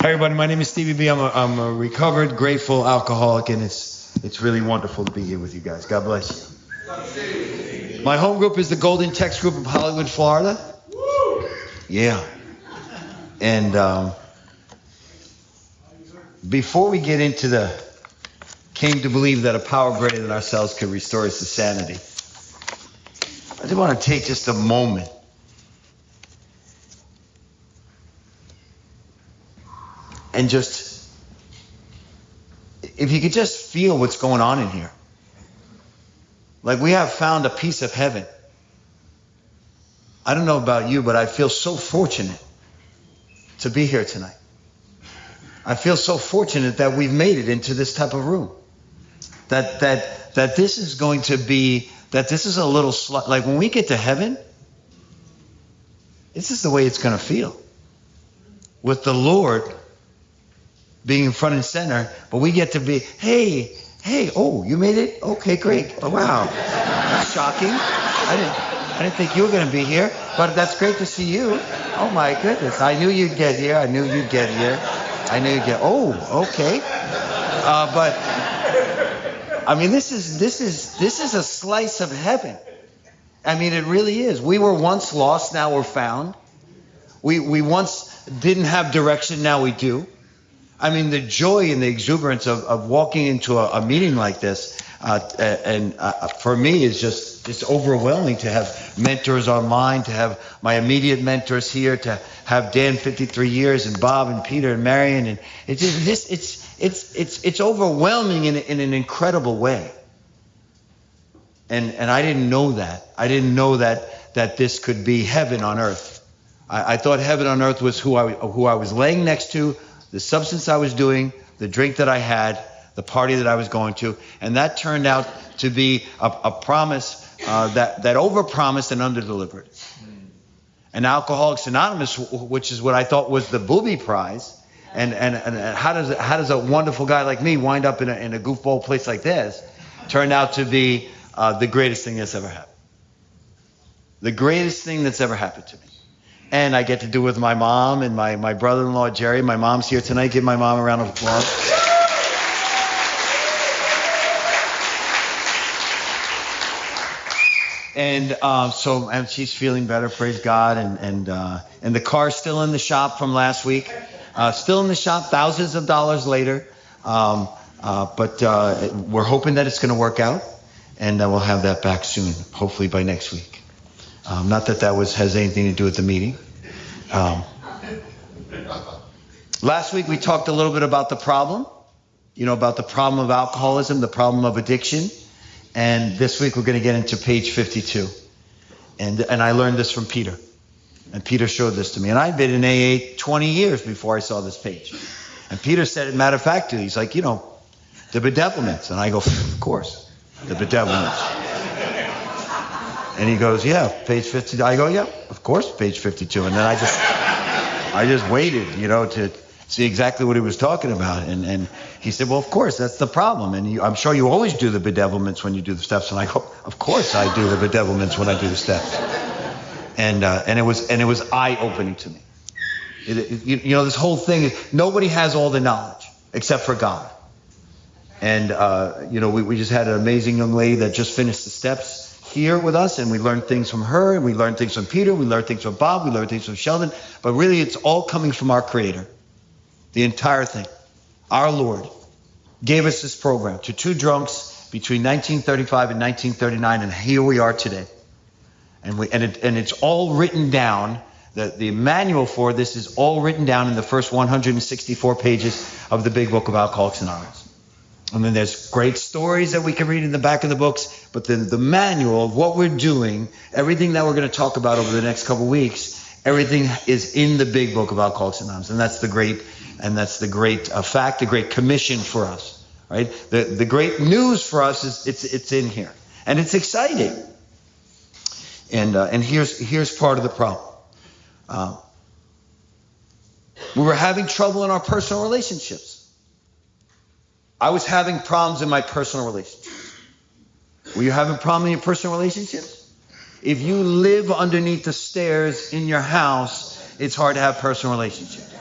Hi everybody, my name is Stevie B. I'm a recovered, grateful alcoholic, and it's really wonderful to be here with you guys. God bless you. My home group is the Golden Text Group of Hollywood, Florida. Yeah. And before we get into the came to believe that a power greater than ourselves could restore us to sanity, I just want to take just a moment and just, if you could just feel what's going on in here. Like, we have found a piece of heaven. I don't know about you, but I feel so fortunate to be here tonight. I feel so fortunate that we've made it into this type of room. That this is going to be, that this is a little, like when we get to heaven, this is the way it's going to feel. With the Lord being in front and center, but we get to be, hey, oh, you made it? Okay, great. Oh, wow. That's shocking. I didn't think you were going to be here, but that's great to see you. Oh my goodness. I knew you'd get here. Oh, okay. But I mean, this is a slice of heaven. I mean, it really is. We were once lost, now we're found. We once didn't have direction, now we do. I mean, the joy and the exuberance of walking into a meeting like this, for me is just overwhelming to have mentors online, to have my immediate mentors here, to have Dan 53 years and Bob and Peter and Marion, and it's overwhelming in an incredible way. And I didn't know that. I didn't know that this could be heaven on earth. I thought heaven on earth was who I was laying next to, the substance I was doing, the drink that I had, the party that I was going to, and that turned out to be a promise that overpromised and underdelivered. And Alcoholics Anonymous, which is what I thought was the booby prize, and how does a wonderful guy like me wind up in a goofball place like this, turned out to be the greatest thing that's ever happened. The greatest thing that's ever happened to me. And I get to do it with my mom and my brother-in-law, Jerry. My mom's here tonight. Give my mom a round of applause. And she's feeling better, praise God. And the car's still in the shop from last week. Still in the shop, thousands of dollars later. But we're hoping that it's going to work out. And we'll have that back soon, hopefully by next week. Not that has anything to do with the meeting. Last week we talked a little bit about the problem, about the problem of alcoholism, the problem of addiction. And this week we're going to get into page 52. And I learned this from Peter. And Peter showed this to me. And I'd been in AA 20 years before I saw this page. And Peter said, matter of fact, he's like, the bedevilments. And I go, of course, the bedevilments. And he goes, yeah, page 52. I go, yeah, of course, page 52. And then I just waited, to see exactly what he was talking about. And he said, well, of course, that's the problem. And I'm sure you always do the bedevilments when you do the steps. And I go, of course I do the bedevilments when I do the steps. And it was eye-opening to me. This whole thing, nobody has all the knowledge except for God. And, we just had an amazing young lady that just finished the steps here with us, and we learned things from her, and we learned things from Peter, we learned things from Bob, we learned things from Sheldon, but really it's all coming from our Creator. The entire thing. Our Lord gave us this program to two drunks between 1935 and 1939, and here we are today. And it's all written down. The manual for this is all written down in the first 164 pages of the Big Book of Alcoholics Anonymous. And then there's great stories that we can read in the back of the books, but then the manual of what we're doing, everything that we're going to talk about over the next couple of weeks, everything is in the Big Book of Alcoholics Anonymous. And that's the great fact, the great commission for us, right? The great news for us is it's in here. And it's exciting. And here's part of the problem. We were having trouble in our personal relationships. I was having problems in my personal relationships. Were you having problems in your personal relationships? If you live underneath the stairs in your house, it's hard to have personal relationships.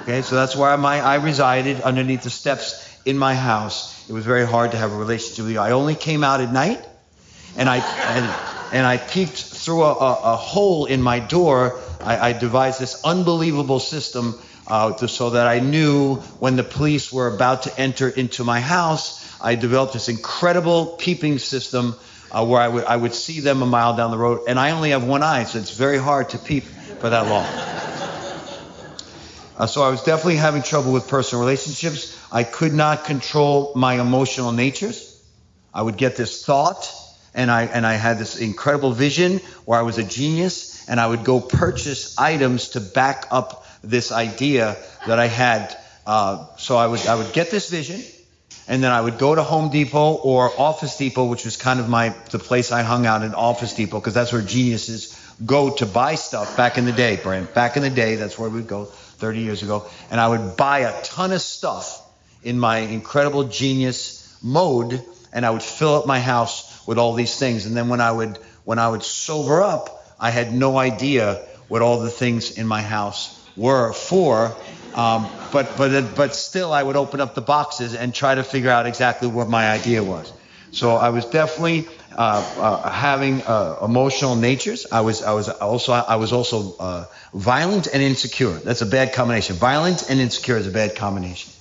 Okay, so that's where I resided, underneath the steps in my house. It was very hard to have a relationship with you. I only came out at night, and I peeked through a hole in my door. I devised this unbelievable system so that I knew when the police were about to enter into my house. I developed this incredible peeping system where I would see them a mile down the road, and I only have one eye, so it's very hard to peep for that long. So I was definitely having trouble with personal relationships. I could not control my emotional natures. I would get this thought, and I had this incredible vision where I was a genius, and I would go purchase items to back up this idea that I had. So I would get this vision, and then I would go to Home Depot or Office Depot, which was kind of the place I hung out in, Office Depot, because that's where geniuses go to buy stuff back in the day, Brent. Back in the day, that's where we'd go 30 years ago. And I would buy a ton of stuff in my incredible genius mode, and I would fill up my house with all these things. And then when I would sober up, I had no idea what all the things in my house were for. But still, I would open up the boxes and try to figure out exactly what my idea was. So I was definitely having emotional natures. I was also violent and insecure. That's a bad combination. Violent and insecure is a bad combination.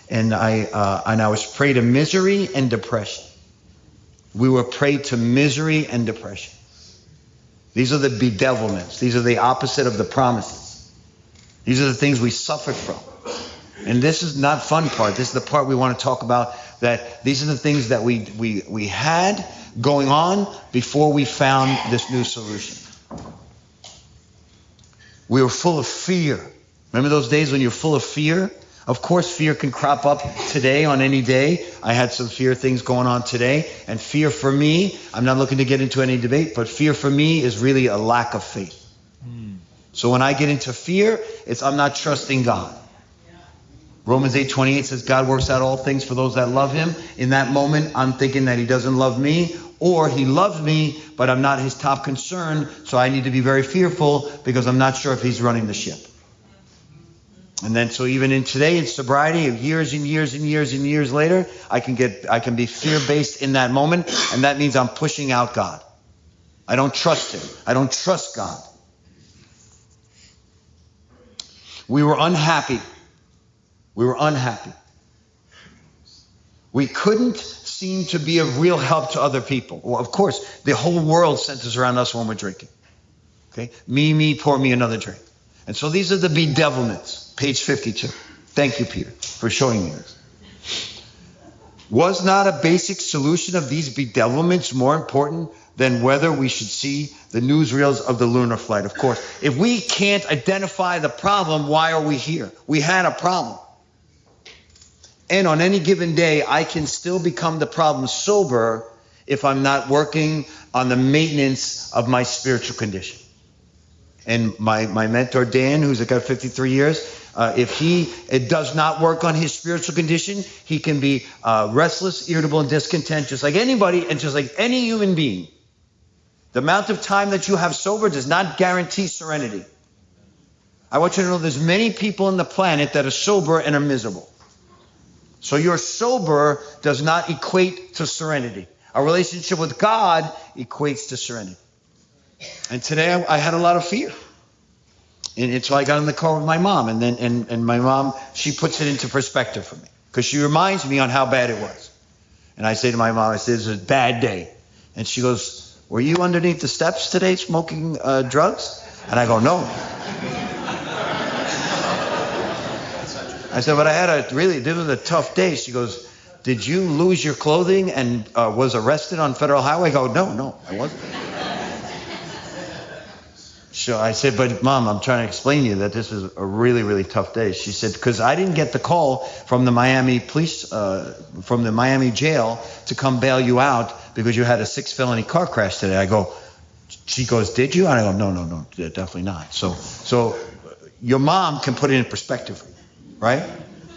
And I was prey to misery and depression. We were prey to misery and depression. These are the bedevilments. These are the opposite of the promises. These are the things we suffered from. And this is not fun part. This is the part we want to talk about, that these are the things that we had going on before we found this new solution. We were full of fear. Remember those days when you're full of fear? Of course, fear can crop up today on any day. I had some fear things going on today. And fear for me, I'm not looking to get into any debate, but fear for me is really a lack of faith. So when I get into fear, I'm not trusting God. Romans 8:28 says God works out all things for those that love him. In that moment, I'm thinking that he doesn't love me, or he loves me, but I'm not his top concern, so I need to be very fearful because I'm not sure if he's running the ship. And then so even in sobriety, years and years and years and years later, I can be fear-based in that moment, and that means I'm pushing out God. I don't trust him. I don't trust God. We were unhappy. We were unhappy. We couldn't seem to be of real help to other people. Well, of course, the whole world centers around us when we're drinking. Okay? Me, pour me another drink. And so these are the bedevilments. Page 52. Thank you, Peter, for showing me this. Was not a basic solution of these bedevilments more important than whether we should see the newsreels of the lunar flight? Of course. If we can't identify the problem, why are we here? We had a problem. And on any given day, I can still become the problem sober if I'm not working on the maintenance of my spiritual condition. And my mentor, Dan, who's got 53 years, if it does not work on his spiritual condition, he can be restless, irritable, and discontent, just like anybody and just like any human being. The amount of time that you have sober does not guarantee serenity. I want you to know there's many people on the planet that are sober and are miserable. So your sober does not equate to serenity. A relationship with God equates to serenity. And today I had a lot of fear. And so I got in the car with my mom, and my mom, she puts it into perspective for me, because she reminds me on how bad it was. And I say to my mom, I say, this is a bad day. And she goes, were you underneath the steps today smoking drugs? And I go, no. I said, but I had this was a tough day. She goes, did you lose your clothing and was arrested on Federal Highway? I go, no, I wasn't. So I said, but Mom, I'm trying to explain to you that this is a really, really tough day. She said, because I didn't get the call from the Miami police, from the Miami jail to come bail you out because you had a 6 felony car crash today. She goes, did you? And I go, no, definitely not. So your mom can put it in perspective for you, right?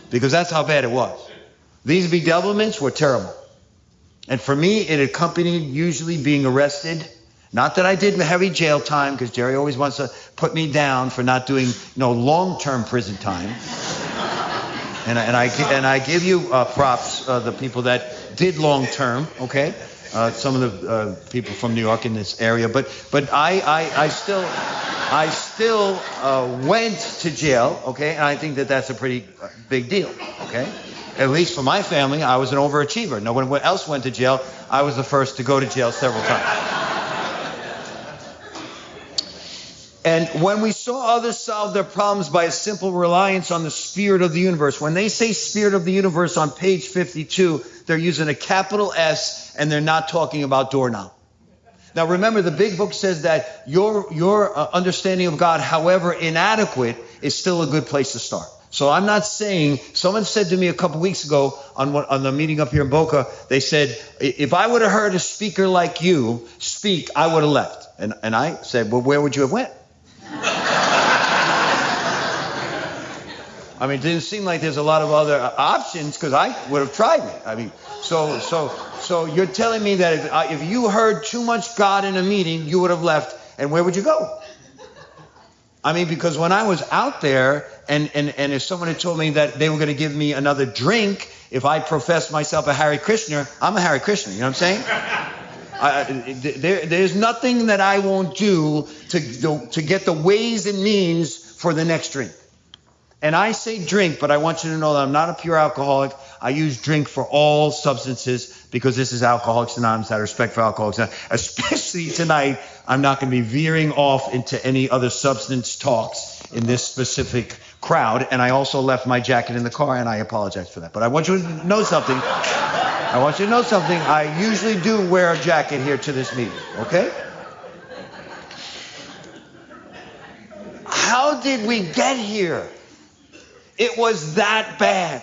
Because that's how bad it was. These bedevilments were terrible. And for me, it accompanied usually being arrested Not that I did heavy jail time, because Jerry always wants to put me down for not doing long-term prison time. And I give you props, the people that did long-term, okay? Some of the people from New York in this area, but I still went to jail, okay? And I think that that's a pretty big deal, okay? At least for my family, I was an overachiever. No one else went to jail. I was the first to go to jail several times. And when we saw others solve their problems by a simple reliance on the spirit of the universe, when they say spirit of the universe on page 52, they're using a capital S and they're not talking about doorknob. Now remember, the big book says that your understanding of God, however inadequate, is still a good place to start. So I'm not saying, someone said to me a couple weeks ago on the meeting up here in Boca, they said, if I would have heard a speaker like you speak, I would have left. And I said, well, where would you have went? I mean, it didn't seem like there's a lot of other options, because I would have tried it. I mean, so you're telling me that if you heard too much God in a meeting, you would have left, and where would you go? I mean, because when I was out there, and if someone had told me that they were going to give me another drink if I professed myself a Hare Krishna, I'm a Hare Krishna, you know what I'm saying? There's nothing that I won't do to get the ways and means for the next drink. And I say drink, but I want you to know that I'm not a pure alcoholic. I use drink for all substances, because this is Alcoholics Anonymous, out of respect for Alcoholics Anonymous. Especially tonight, I'm not going to be veering off into any other substance talks in this specific crowd. And I also left my jacket in the car, and I apologize for that. But I want you to know something. I usually do wear a jacket here to this meeting, okay? How did we get here? It was that bad.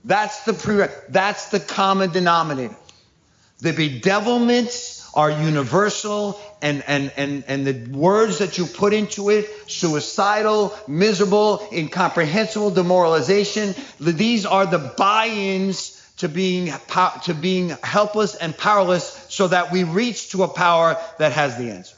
That's the common denominator. The bedevilments are universal, and the words that you put into it, suicidal, miserable, incomprehensible, demoralization, these are the buy-ins to being helpless and powerless, so that we reach to a power that has the answer.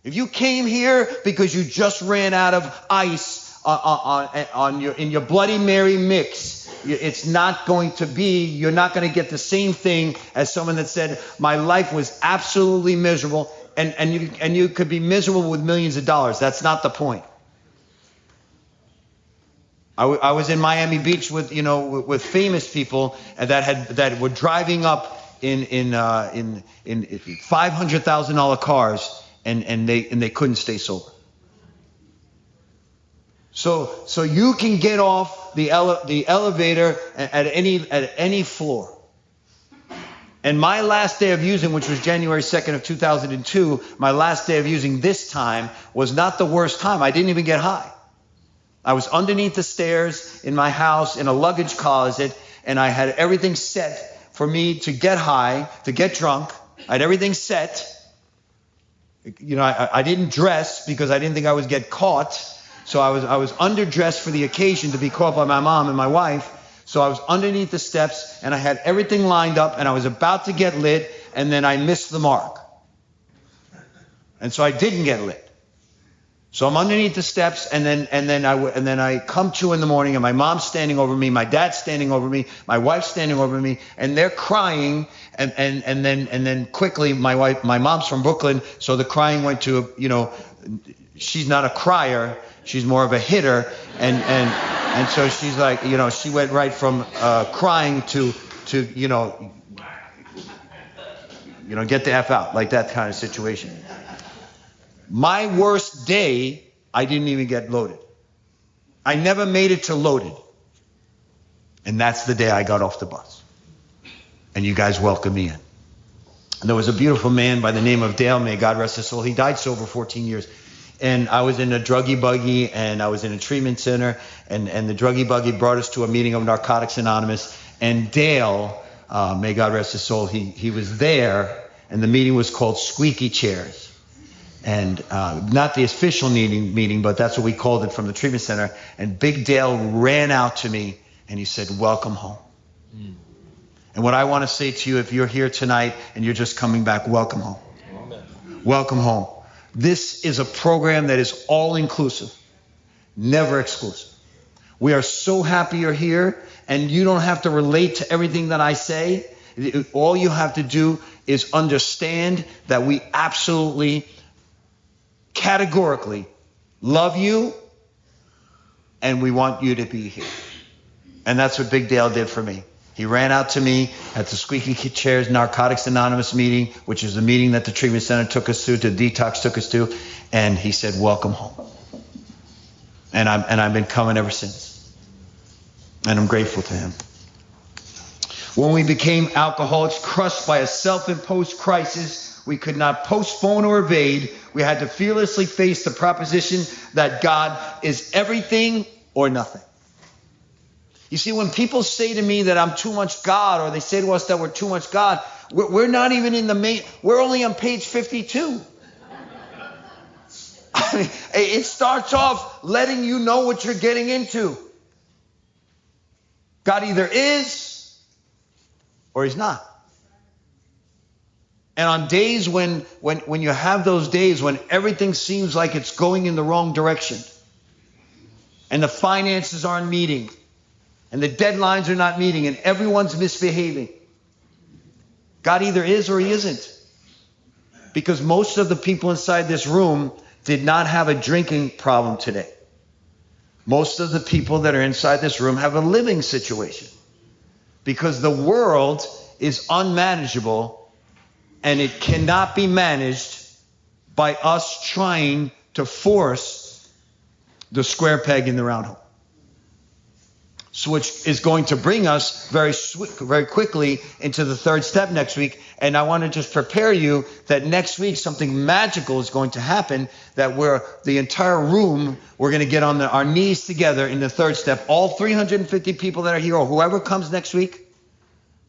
If you came here because you just ran out of ice in your Bloody Mary mix, it's not going to be, you're not going to get the same thing as someone that said, my life was absolutely miserable, and you could be miserable with millions of dollars. That's not the point. I was in Miami Beach with famous people that were driving up in $500,000 cars, and they couldn't stay sober. So you can get off the elevator at any floor. And my last day of using, which was January 2nd of 2002, my last day of using this time was not the worst time. I didn't even get high. I was underneath the stairs in my house in a luggage closet, and I had everything set for me to get high, to get drunk. I had everything set. I didn't dress because I didn't think I would get caught. So I was underdressed for the occasion to be caught by my mom and my wife. So I was underneath the steps, and I had everything lined up, and I was about to get lit, and then I missed the mark. And so I didn't get lit. So I'm underneath the steps, and then I come to in the morning, and my mom's standing over me, my dad's standing over me, my wife's standing over me, and they're crying, and then quickly my mom's from Brooklyn, so the crying went to she's not a crier, she's more of a hitter, and so she's like, she went right from crying to get the F out, like that kind of situation. My worst day, I didn't even get loaded. I never made it to loaded. And that's the day I got off the bus. And you guys welcomed me in. And there was a beautiful man by the name of Dale, may God rest his soul. He died sober 14 years. And I was in a druggy buggy, and I was in a treatment center, and the druggy buggy brought us to a meeting of Narcotics Anonymous. And Dale, may God rest his soul, he was there, and the meeting was called Squeaky Chairs. And not the official meeting, but that's what we called it from the treatment center. And Big Dale ran out to me, and he said, welcome home. And what I want to say to you, if you're here tonight and you're just coming back, welcome home. Amen. Welcome home. This is a program that is all inclusive, never exclusive. We are so happy you're here, and you don't have to relate to everything that I say. All you have to do is understand that we absolutely, categorically love you, and we want you to be here. And that's what Big Dale did for me. He ran out to me at the Squeaky Chairs Narcotics Anonymous meeting, which is the meeting that the treatment center took us to, detox took us to, and he said, welcome home. And I've been coming ever since. And I'm grateful to him. When we became alcoholics, crushed by a self-imposed crisis we could not postpone or evade, we had to fearlessly face the proposition that God is everything or nothing. You see, when people say to me that I'm too much God, or they say to us that we're too much God, we're not even in the main, we're only on page 52. I mean, it starts off letting you know what you're getting into. God either is or he's not. And on days when you have those days when everything seems like it's going in the wrong direction, and the finances aren't meeting, and the deadlines are not meeting, and everyone's misbehaving, God either is or he isn't. Because most of the people inside this room did not have a drinking problem today. Most of the people that are inside this room have a living situation. Because the world is unmanageable, and it cannot be managed by us trying to force the square peg in the round hole. So which is going to bring us very quickly into the third step next week. And I want to just prepare you that next week something magical is going to happen, that the entire room, we're going to get on our knees together in the third step. All 350 people that are here, or whoever comes next week,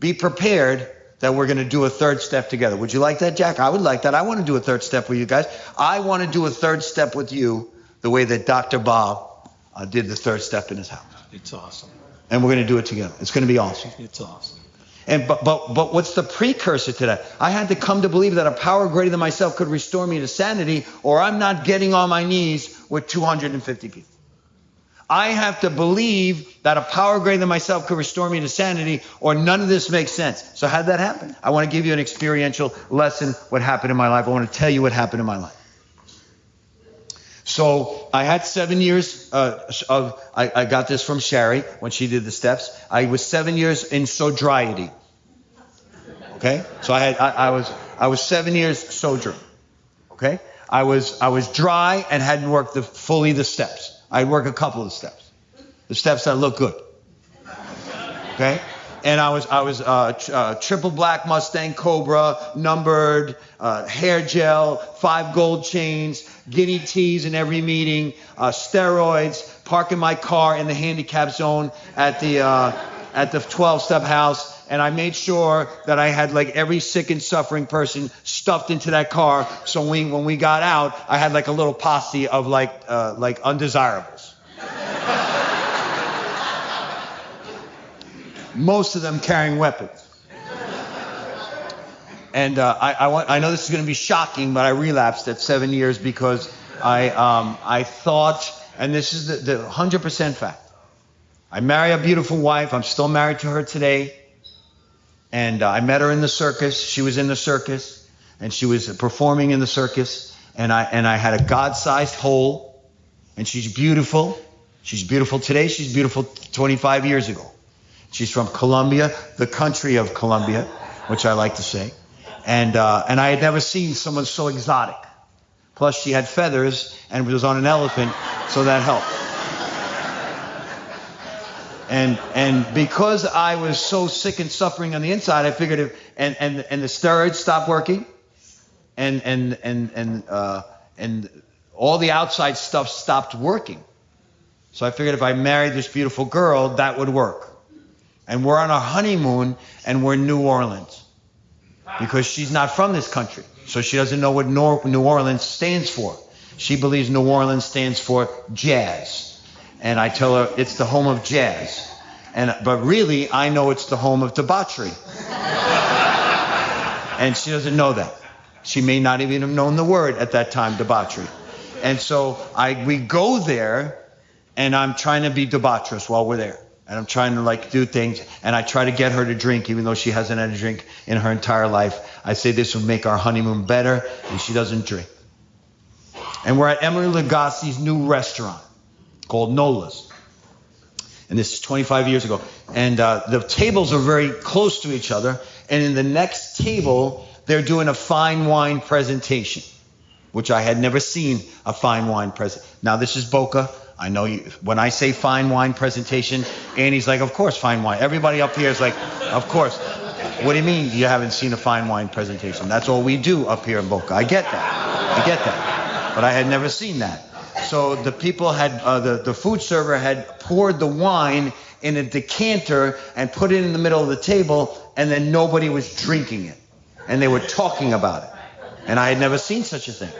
be prepared that we're going to do a third step together. Would you like that, Jack? I would like that. I want to do a third step with you guys. I want to do a third step with you the way that Dr. Bob did the third step in his house. It's awesome. And we're going to do it together. It's going to be awesome. It's awesome. And but what's the precursor to that? I had to come to believe that a power greater than myself could restore me to sanity, or I'm not getting on my knees with 250 people. I have to believe that a power greater than myself could restore me to sanity, or none of this makes sense. So how did that happen? I want to give you an experiential lesson, what happened in my life. I want to tell you what happened in my life. So I had 7 years I got this from Sherry when she did the steps. I was 7 years in sobriety. Okay? So I was 7 years sober. Okay? I was dry and hadn't worked fully the steps. I'd work a couple of the steps. The steps that look good. Okay? And I was triple black Mustang Cobra, numbered, hair gel, 5 gold chains, guinea teas in every meeting, steroids, parking my car in the handicap zone at the 12-step house. And I made sure that I had like every sick and suffering person stuffed into that car. So when we got out, I had like a little posse of like undesirables. Most of them carrying weapons. And I know this is going to be shocking, but I relapsed at 7 years because I thought, and this is the 100% fact. I married a beautiful wife. I'm still married to her today. And I met her in the circus. She was in the circus, and she was performing in the circus. And I had a God-sized hole, and she's beautiful. She's beautiful today. She's beautiful 25 years ago. She's from Colombia, the country of Colombia, which I like to say. And I had never seen someone so exotic. Plus, she had feathers and was on an elephant, so that helped. And because I was so sick and suffering on the inside, I figured and the steroids stopped working, and all the outside stuff stopped working. So I figured if I married this beautiful girl, that would work. And we're on our honeymoon, and we're in New Orleans. Because she's not from this country. So she doesn't know what New Orleans stands for. She believes New Orleans stands for jazz. And I tell her it's the home of jazz. But really, I know it's the home of debauchery. And she doesn't know that. She may not even have known the word at that time, debauchery. And so we go there, and I'm trying to be debaucherous while we're there. And I'm trying to do things, and I try to get her to drink, even though she hasn't had a drink in her entire life. I say this will make our honeymoon better, and she doesn't drink. And we're at Emily Lagasse's new restaurant called Nola's. And this is 25 years ago. And the tables are very close to each other. And in the next table, they're doing a fine wine presentation, which I had never seen a fine wine presentation. Now, this is Boca. I know when I say fine wine presentation, Annie's like, of course, fine wine. Everybody up here is like, of course. What do you mean you haven't seen a fine wine presentation? That's all we do up here in Boca. I get that. But I had never seen that. So the people had, the food server had poured the wine in a decanter and put it in the middle of the table, and then nobody was drinking it. And they were talking about it. And I had never seen such a thing.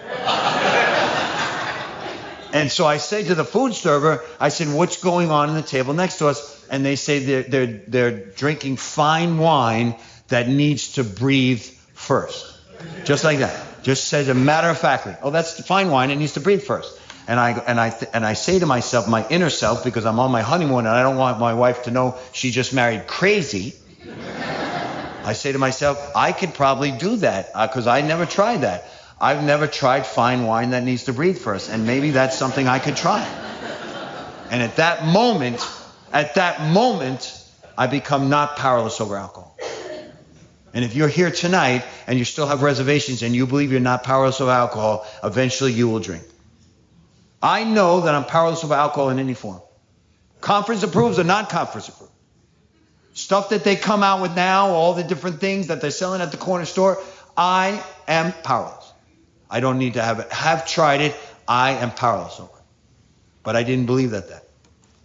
And so I say to the food server, I said, what's going on in the table next to us? And they say they're drinking fine wine that needs to breathe first. Just like that. Just says a matter of factly. Oh, that's the fine wine. It needs to breathe first. And I say to myself, my inner self, because I'm on my honeymoon and I don't want my wife to know she just married crazy. I say to myself, I could probably do that because I never tried that. I've never tried fine wine that needs to breathe first, and maybe that's something I could try. And at that moment, I become not powerless over alcohol. And if you're here tonight and you still have reservations and you believe you're not powerless over alcohol, eventually you will drink. I know that I'm powerless over alcohol in any form. Conference approves or non-conference approved. Stuff that they come out with now, all the different things that they're selling at the corner store, I am powerless. I don't need to have it. Have tried it. I am powerless over it. But I didn't believe that then.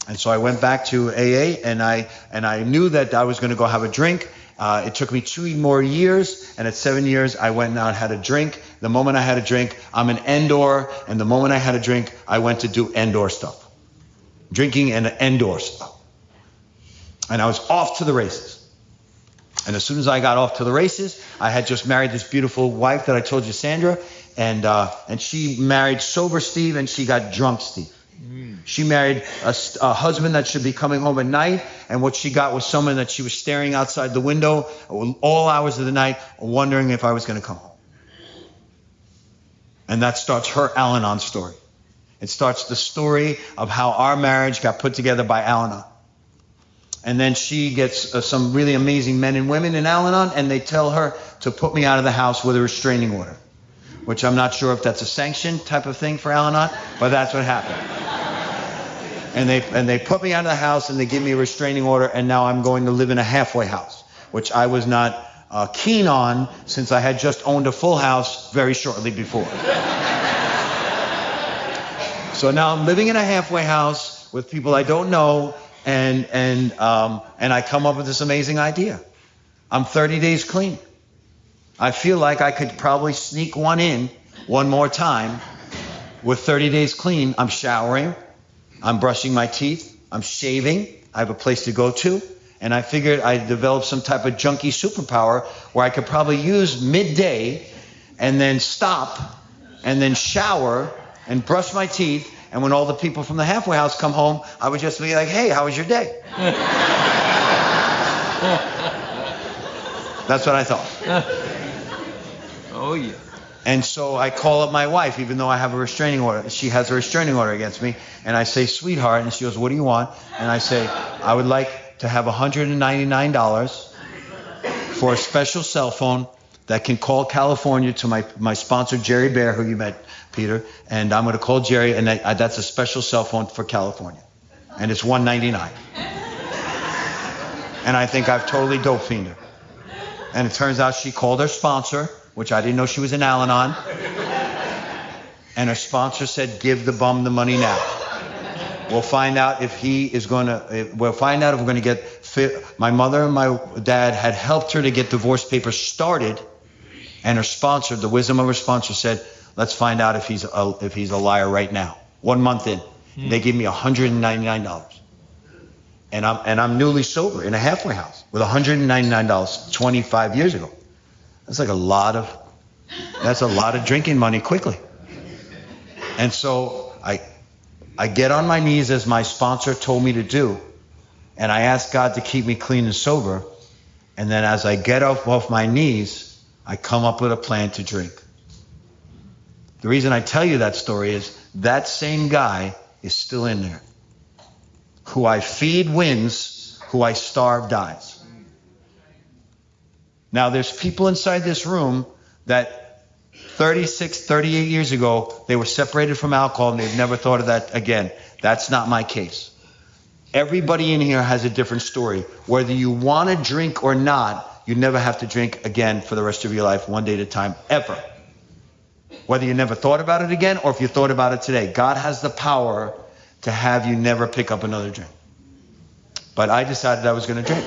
And so I went back to AA, and I knew that I was going to go have a drink. It took me 2 more years, and at 7 years, I went out and had a drink. The moment I had a drink, I'm an Endor, and the moment I had a drink, I went to do Endor stuff. Drinking and Endor stuff. And I was off to the races. And as soon as I got off to the races, I had just married this beautiful wife that I told you, Sandra, and she married sober Steve, and she got drunk Steve. She married a husband that should be coming home at night, and what she got was someone that she was staring outside the window all hours of the night, wondering if I was going to come home. And that starts her Al-Anon story. It starts the story of how our marriage got put together by Al-Anon. And then she gets some really amazing men and women in Al-Anon, and they tell her to put me out of the house with a restraining order, which I'm not sure if that's a sanction type of thing for Al-Anon, but that's what happened. And they put me out of the house, and they give me a restraining order, and now I'm going to live in a halfway house, which I was not keen on since I had just owned a full house very shortly before. So now I'm living in a halfway house with people I don't know, and I come up with this amazing idea. I'm 30 days clean. I feel like I could probably sneak one in one more time with 30 days clean. I'm showering. I'm brushing my teeth. I'm shaving. I have a place to go to. And I figured I'd develop some type of junkie superpower where I could probably use midday and then stop and then shower and brush my teeth. And when all the people from the halfway house come home, I would just be like, hey, how was your day? That's what I thought. Oh, yeah. And so I call up my wife, even though I have a restraining order. She has a restraining order against me. And I say, sweetheart. And she goes, what do you want? And I say, I would like to have $199 for a special cell phone that can call California to my sponsor, Jerry Bear, who you met, Peter. And I'm going to call Jerry, and that's a special cell phone for California. And it's $199. And I think I've totally dope fiended her. And it turns out she called her sponsor, which I didn't know she was in Al-Anon. And her sponsor said, give the bum the money now. We'll find out if we're going to get fit. My mother and my dad had helped her to get divorce papers started. And her sponsor, the wisdom of her sponsor, said, let's find out if he's a liar right now. 1 month in. They gave me $199. And I'm newly sober in a halfway house with $199 25 years ago. That's a lot of drinking money quickly. And so I get on my knees as my sponsor told me to do, and I ask God to keep me clean and sober. And then as I get off my knees, I come up with a plan to drink. The reason I tell you that story is that same guy is still in there. Who I feed wins, who I starve dies. Now there's people inside this room that 36, 38 years ago, they were separated from alcohol and they've never thought of that again. That's not my case. Everybody in here has a different story. Whether you want to drink or not, you never have to drink again for the rest of your life, one day at a time, ever. Whether you never thought about it again or if you thought about it today, God has the power to have you never pick up another drink. But I decided I was going to drink.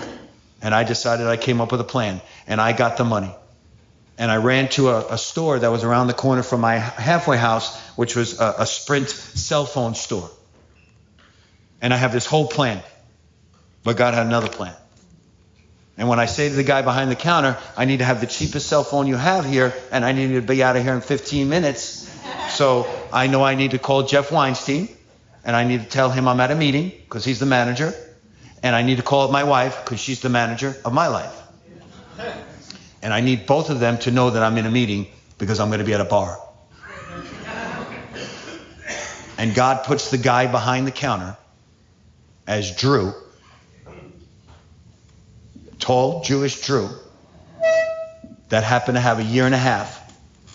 And I decided I came up with a plan. And I got the money. And I ran to a store that was around the corner from my halfway house, which was a Sprint cell phone store. And I have this whole plan. But God had another plan. And when I say to the guy behind the counter, I need to have the cheapest cell phone you have here, and I need to be out of here in 15 minutes. So I know I need to call Jeff Weinstein, and I need to tell him I'm at a meeting, because he's the manager. And I need to call up my wife, because she's the manager of my life. And I need both of them to know that I'm in a meeting, because I'm going to be at a bar. And God puts the guy behind the counter as Drew, tall Jewish Drew, that happened to have a year and a half.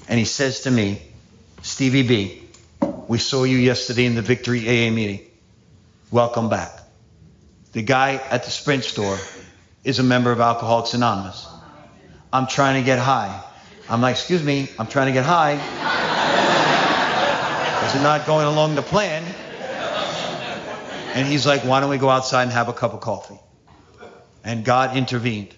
And he says to me, Stevie B, we saw you yesterday in the Victory AA meeting. Welcome back. The guy at the Sprint store is a member of Alcoholics Anonymous. I'm trying to get high. I'm like, excuse me, I'm trying to get high. Because you're not going along the plan. And he's like, why don't we go outside and have a cup of coffee? And God intervened.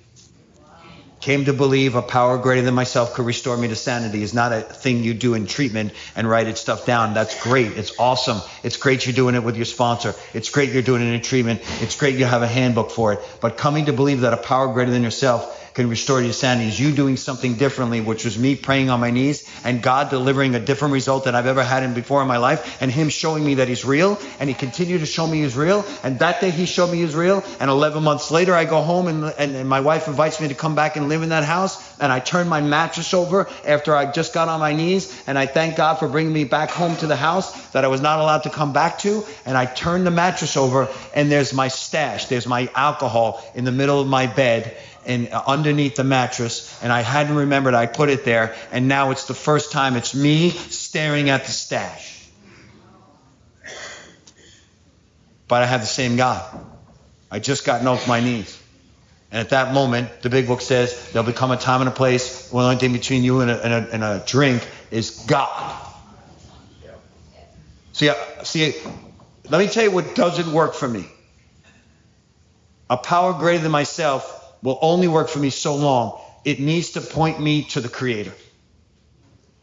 Came to believe a power greater than myself could restore me to sanity is not a thing you do in treatment and write it stuff down. That's great. It's awesome. It's great you're doing it with your sponsor. It's great you're doing it in treatment. It's great you have a handbook for it. But coming to believe that a power greater than yourself can restore your sanity is you doing something differently, which was me praying on my knees and God delivering a different result than I've ever had in before in my life, and him showing me that he's real, and he continued to show me he's real. And that day he showed me he's real, and 11 months later I go home and my wife invites me to come back and live in that house, and I turn my mattress over after I just got on my knees, and I thank God for bringing me back home to the house that I was not allowed to come back to, and I turn the mattress over and there's my stash, there's my alcohol in the middle of my bed and underneath the mattress, and I hadn't remembered I put it there, and now it's the first time it's me staring at the stash. But I have the same God. I just gotten off my knees. And at that moment, the big book says, there'll become a time and a place where the only thing between you and a drink is God. See, let me tell you what doesn't work for me. A power greater than myself will only work for me so long. It needs to point me to the Creator.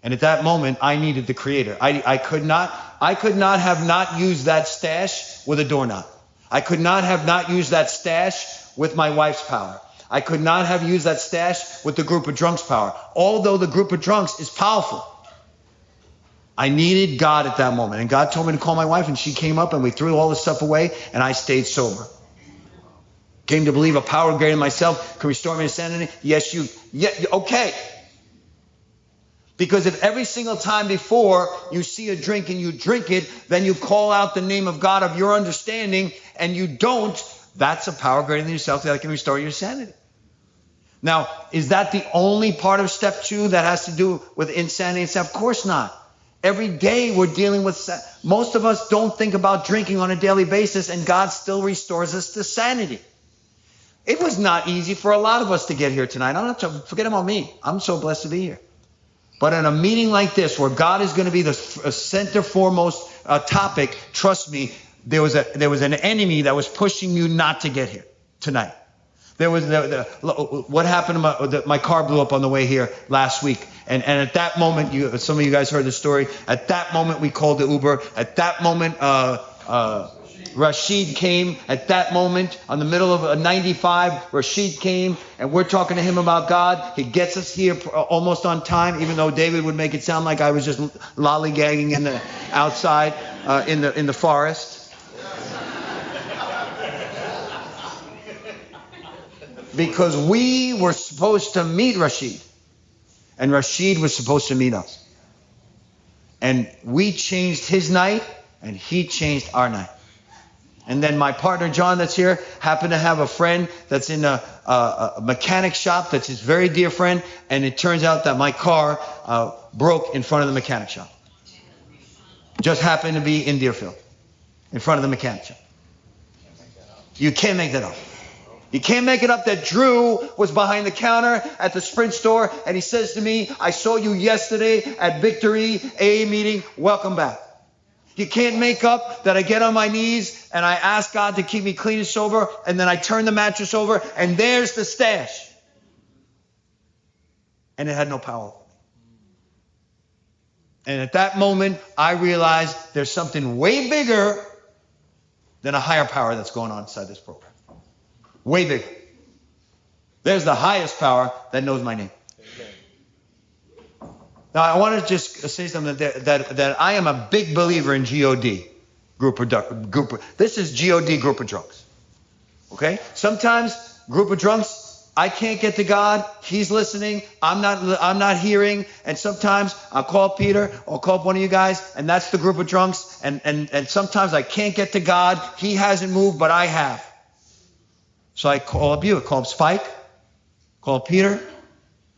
And at that moment, I needed the Creator. I could not have not used that stash with a doorknob. I could not have not used that stash with my wife's power. I could not have used that stash with the group of drunks' power. Although the group of drunks is powerful. I needed God at that moment. And God told me to call my wife, and she came up and we threw all this stuff away and I stayed sober. Came to believe a power greater than myself can restore me to sanity. Yes, okay. Because if every single time before you see a drink and you drink it, then you call out the name of God of your understanding and you don't, that's a power greater than yourself that can restore your sanity. Now, is that the only part of step 2 that has to do with insanity and stuff? Of course not. Every day we're dealing with, most of us don't think about drinking on a daily basis, and God still restores us to sanity. It was not easy for a lot of us to get here tonight. I'm not forget about me. I'm so blessed to be here. But in a meeting like this, where God is going to be the center foremost topic, trust me, there was an enemy that was pushing you not to get here tonight. There was what happened to my car blew up on the way here last week, and at that moment, some of you guys heard the story. At that moment, we called the Uber. At that moment, Rashid came at that moment, on the middle of a 95. Rashid came, and we're talking to him about God. He gets us here almost on time, even though David would make it sound like I was just lollygagging in the outside in the forest. Because we were supposed to meet Rashid, and Rashid was supposed to meet us. And we changed his night, and he changed our night. And then my partner, John, that's here, happened to have a friend that's in a mechanic shop that's his very dear friend. And it turns out that my car broke in front of the mechanic shop. Just happened to be in Deerfield, in front of the mechanic shop. You can't make that up. You can't make it up that Drew was behind the counter at the Sprint store, and he says to me, I saw you yesterday at Victory AA meeting. Welcome back. You can't make up that I get on my knees and I ask God to keep me clean and sober, and then I turn the mattress over and there's the stash. And it had no power. And at that moment, I realized there's something way bigger than a higher power that's going on inside this program. Way bigger. There's the highest power that knows my name. Now, I want to just say something that I am a big believer in GOD, this is GOD, group of drunks. Okay? Sometimes, group of drunks, I can't get to God. He's listening. I'm not hearing. And sometimes I'll call Peter or call up one of you guys, and that's the group of drunks. And sometimes I can't get to God. He hasn't moved, but I have. So I call up you. I call up Spike. Call up Peter.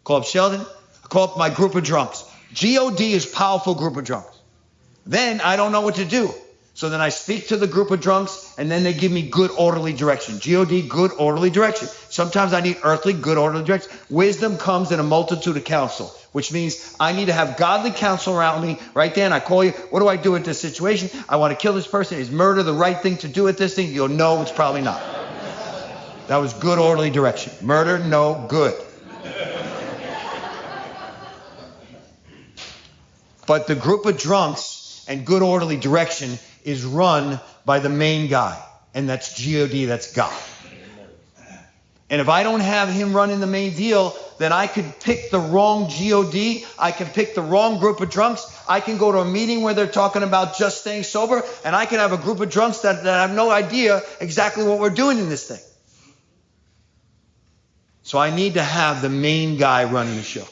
Call up Sheldon. I call up my group of drunks. GOD is powerful group of drunks. Then I don't know what to do. So then I speak to the group of drunks, and then they give me good, orderly direction. GOD, good, orderly direction. Sometimes I need earthly, good, orderly direction. Wisdom comes in a multitude of counsel, which means I need to have godly counsel around me. Right then, I call you. What do I do with this situation? I want to kill this person. Is murder the right thing to do with this thing? You'll know it's probably not. That was good, orderly direction. Murder, no, good. But the group of drunks and good, orderly direction is run by the main guy. And that's GOD, that's God. And if I don't have him running the main deal, then I could pick the wrong GOD. I can pick the wrong group of drunks. I can go to a meeting where they're talking about just staying sober. And I can have a group of drunks that have no idea exactly what we're doing in this thing. So I need to have the main guy running the show.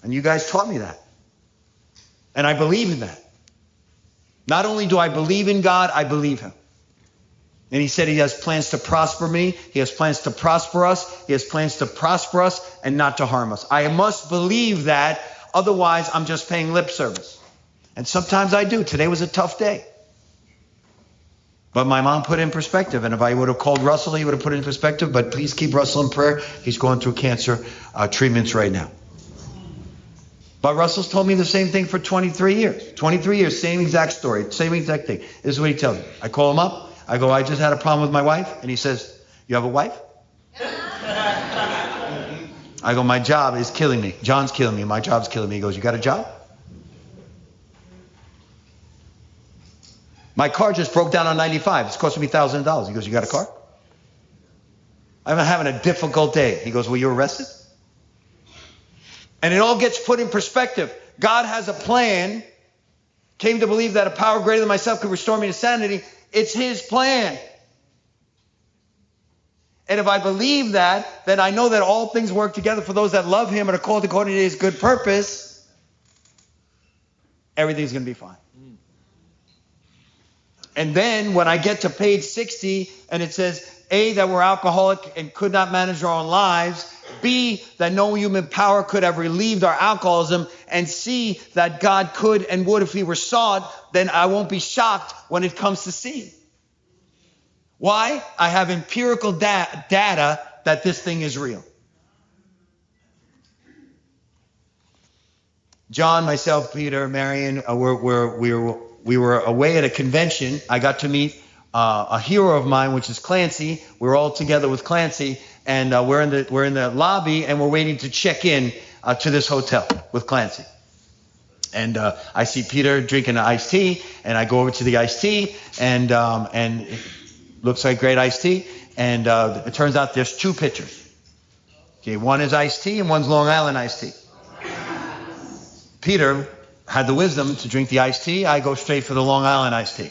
And you guys taught me that. And I believe in that. Not only do I believe in God, I believe him. And he said he has plans to prosper me. He has plans to prosper us. He has plans to prosper us and not to harm us. I must believe that. Otherwise, I'm just paying lip service. And sometimes I do. Today was a tough day. But my mom put it in perspective. And if I would have called Russell, he would have put it in perspective. But please keep Russell in prayer. He's going through cancer treatments right now. But Russell's told me the same thing for 23 years. 23 years, same exact story, same exact thing. This is what he tells me. I call him up. I go, I just had a problem with my wife. And he says, you have a wife? I go, my job is killing me. John's killing me. My job's killing me. He goes, you got a job? My car just broke down on 95. It's costing me $1,000. He goes, you got a car? I'm having a difficult day. He goes, well, you arrested? And it all gets put in perspective. God has a plan. Came to believe that a power greater than myself could restore me to sanity. It's his plan. And if I believe that, then I know that all things work together for those that love him and are called according to his good purpose. Everything's going to be fine. And then when I get to page 60 and it says, A, that we're alcoholic and could not manage our own lives. B, that no human power could have relieved our alcoholism. And C, that God could and would if he were sought. Then I won't be shocked when it comes to C. Why? I have empirical data that this thing is real. John, myself, Peter, Marion, we were away at a convention. I got to meet a hero of mine, which is Clancy. We're all together with Clancy, and we're in the lobby, and we're waiting to check in to this hotel with Clancy. And I see Peter drinking an iced tea, and I go over to the iced tea, and it looks like great iced tea. And it turns out there's two pitchers. Okay, one is iced tea and one's Long Island iced tea. Peter had the wisdom to drink the iced tea. I go straight for the Long Island iced tea,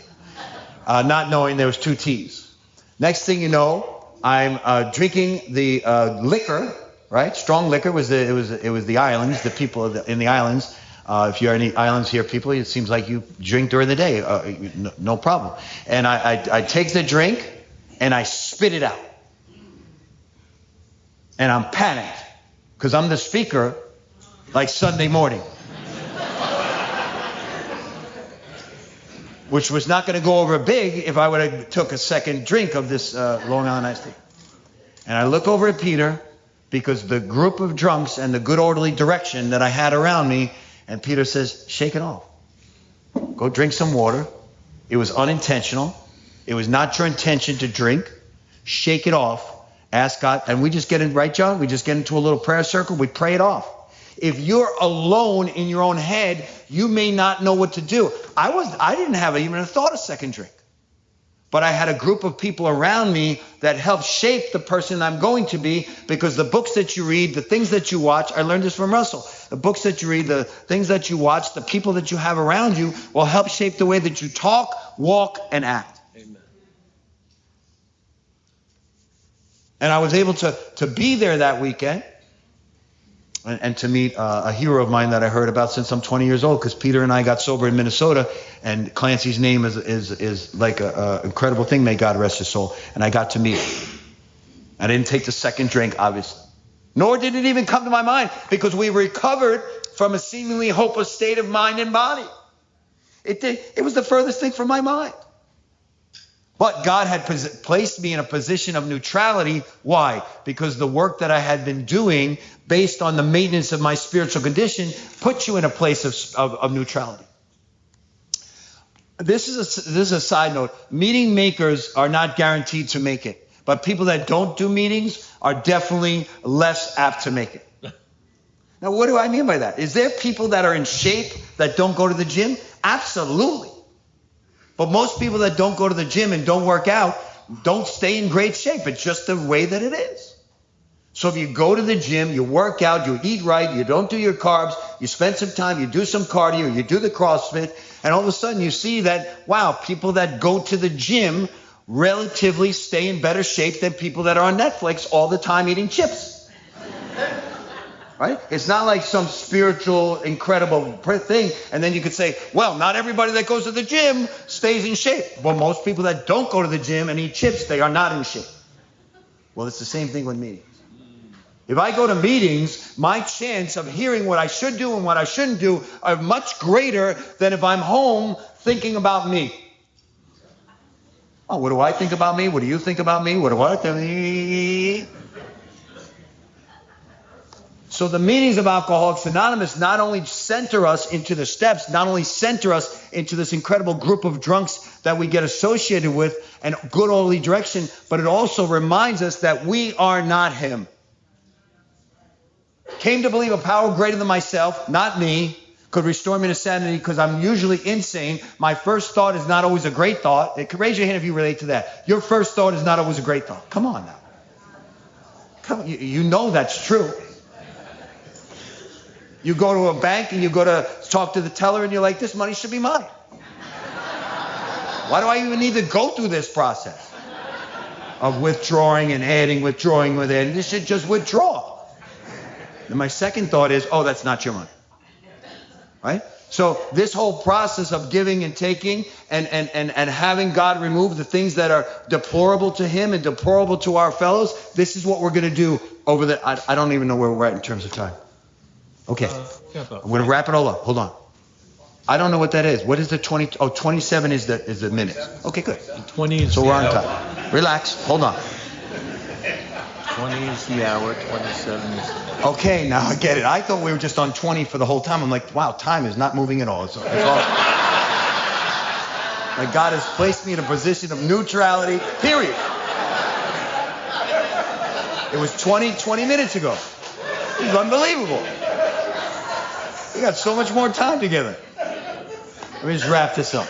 not knowing there was two teas. Next thing you know, I'm drinking the liquor, right? Strong liquor. It was the islands, the people in the islands. If you're any islands here, people, it seems like you drink during the day, no problem. And I take the drink and I spit it out. And I'm panicked because I'm the speaker like Sunday morning. Which was not going to go over big if I would have took a second drink of this Long Island iced tea. And I look over at Peter because the group of drunks and the good orderly direction that I had around me, and Peter says, shake it off. Go drink some water. It was unintentional. It was not your intention to drink. Shake it off. Ask God. And we just get in, right, John? We just get into a little prayer circle. We pray it off. If you're alone in your own head, you may not know what to do. I didn't have even a thought of second drink. But I had a group of people around me that helped shape the person I'm going to be, because the books that you read, the things that you watch, I learned this from Russell. The books that you read, the things that you watch, the people that you have around you will help shape the way that you talk, walk, and act. Amen. And I was able to be there that weekend and to meet a hero of mine that I heard about since I'm 20 years old, because Peter and I got sober in Minnesota, and Clancy's name is like an incredible thing, may God rest his soul, and I got to meet him. I didn't take the second drink, obviously. Nor did it even come to my mind, because we recovered from a seemingly hopeless state of mind and body. It was the furthest thing from my mind. But God had placed me in a position of neutrality. Why? Because the work that I had been doing based on the maintenance of my spiritual condition puts you in a place of neutrality. This is a side note. Meeting makers are not guaranteed to make it. But people that don't do meetings are definitely less apt to make it. Now, what do I mean by that? Is there people that are in shape that don't go to the gym? Absolutely. But most people that don't go to the gym and don't work out don't stay in great shape. It's just the way that it is. So if you go to the gym, you work out, you eat right, you don't do your carbs, you spend some time, you do some cardio, you do the CrossFit, and all of a sudden you see that, wow, people that go to the gym relatively stay in better shape than people that are on Netflix all the time eating chips. Right? It's not like some spiritual, incredible thing. And then you could say, well, not everybody that goes to the gym stays in shape. Well, most people that don't go to the gym and eat chips, they are not in shape. Well, it's the same thing with meetings. If I go to meetings, my chance of hearing what I should do and what I shouldn't do are much greater than if I'm home thinking about me. Oh, what do I think about me? What do you think about me? What do I think? So the meetings of Alcoholics Anonymous not only center us into the steps, not only center us into this incredible group of drunks that we get associated with and good orderly direction, but it also reminds us that we are not him. Came to believe a power greater than myself, not me, could restore me to sanity because I'm usually insane. My first thought is not always a great thought. Raise your hand if you relate to that. Your first thought is not always a great thought. Come on now. Come on. You know that's true. You go to a bank and you go to talk to the teller and you're like, this money should be mine. Why do I even need to go through this process of withdrawing and adding, withdrawing with adding? This should just withdraw. And my second thought is, oh, that's not your money. Right? So this whole process of giving and taking and having God remove the things that are deplorable to him and deplorable to our fellows, this is what we're going to do over the, I don't even know where we're at in terms of time. Okay, I'm going to wrap it all up. Hold on. I don't know what that is. What is the 20? Oh, 27 is the minutes. Okay, good. 20 is so we're on time. Relax. Hold on. 20 is the hour. 27 is. Okay, now I get it. I thought we were just on 20 for the whole time. I'm like, wow, time is not moving at all. It's all. Like God has placed me in a position of neutrality. Period. It was 20 minutes ago. It was unbelievable. We got so much more time together. Let me just wrap this up.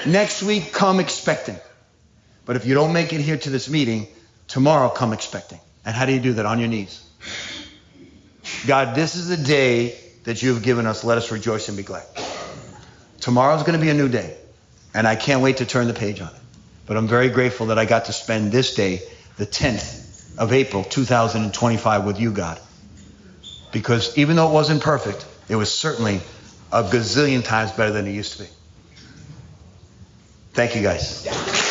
Next week, come expecting. But if you don't make it here to this meeting, tomorrow come expecting. And how do you do that? On your knees. God, this is the day that you have given us. Let us rejoice and be glad. Tomorrow's going to be a new day. And I can't wait to turn the page on it. But I'm very grateful that I got to spend this day, the 10th of April, 2025, with you, God. Because even though it wasn't perfect, it was certainly a gazillion times better than it used to be. Thank you, guys.